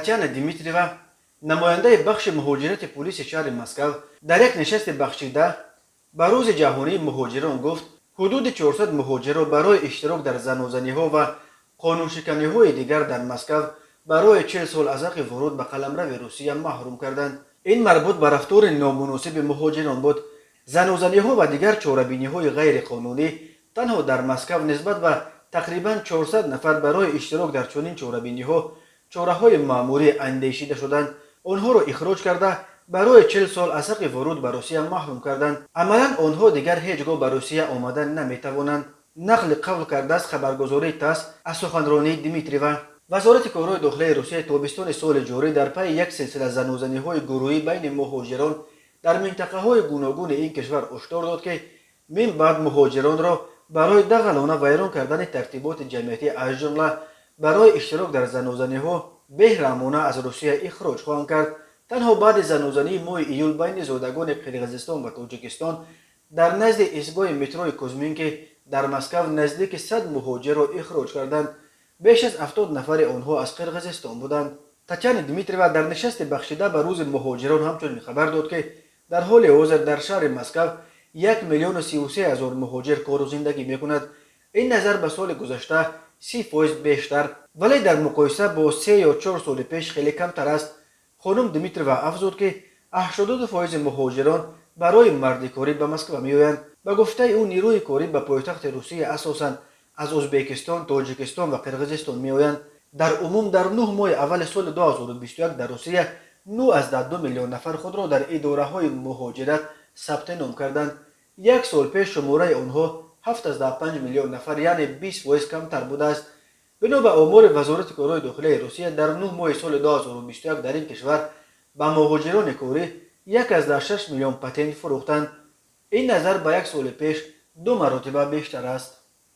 تاتیانا دیمیتریوا نماینده بخش مهاجرت پلیس شهر مسکو در یک نشست بخشیده به روز جهانی مهاجران گفت حدود 400 مهاجر را برای اشتراک در زنوزنی‌ها و قانون‌شکنی‌های دیگر در مسکو برای 40 سال از حق ورود به قلمرو روسیه محروم کردند. این مربوط به رفتار نامناسب مهاجران بود. زنوزنی‌ها و دیگر چاره‌بینی‌های غیر قانونی تنها در مسکو نسبت به تقریباً 400 نفر برای اشتراک در چنین چاره‌بینی‌ها چاره‌های مأموری اندیشیده شدند. آنها را اخراج کرده برای 40 سال از حق ورود به روسیه محروم کردند. عملاً آنها دیگر هیچگاه به روسیه آمدن نمی‌توانند. نقل قول کرده است خبرگزاری تاس از سخنرانی دیمیتریوا. وزارت کارهای داخلی روسیه تابستان سال جاری در پی یک سلسله زنوزنی‌های گروهی بین مهاجران در منطقه‌های گوناگون این کشور هشدار داد که من بعد مهاجران را برای دغلانه ویران کردن ترتیبات جمعیتی از جمله برای اشتراک در زنوزنی‌ها بهرامانه از روسیه اخراج خواهند کرد. تنها بعد زنوزنی ماه ایول بین زادگان قرقیزستان و تاجیکستان در نزد ایستگاه متروی کوزمین که در مسکو نزدیک 100 مهاجر را اخراج کردند. بیش از 70 نفر آنها از قرقیزستان بودند. تاتیانا دیمیتریوا در نشست بخشیده به روز مهاجران همچنین خبر داد که در حال حاضر در شهر مسکو 1,33,000 مهاجر کار و زندگی می‌کند. این نظر به سال گذشته 30% بیشتر ولی در مقایسه با 3 یا 4 سال پیش خیلی کمتر است. خانم دیمیتریوا افزود که 82% مهاجران برای مردکاری به مسکو میآیند. به گفته او نیروی کاری به پایتخت روسیه اساساً از ازبکستان، تاجیکستان و قرقیزستان میآیند. در عموم در 9 ماه اول سال 2021 در روسیه 9.2 میلیون نفر خود را در اداره‌های مهاجرت ثبت نام کردند. یک سال پیش شماره آنها 7.5 میلیون نفر یعنی 20% کمتر بوده است. بنا به آمار وزارت کارهای داخلی روسیه در 9 ماه سال 2021 در این کشور به مهاجران کاری 1.6 میلیون پتنت فروختند. این نظر به یک سال پیش 2 مرتبه بیشتر است.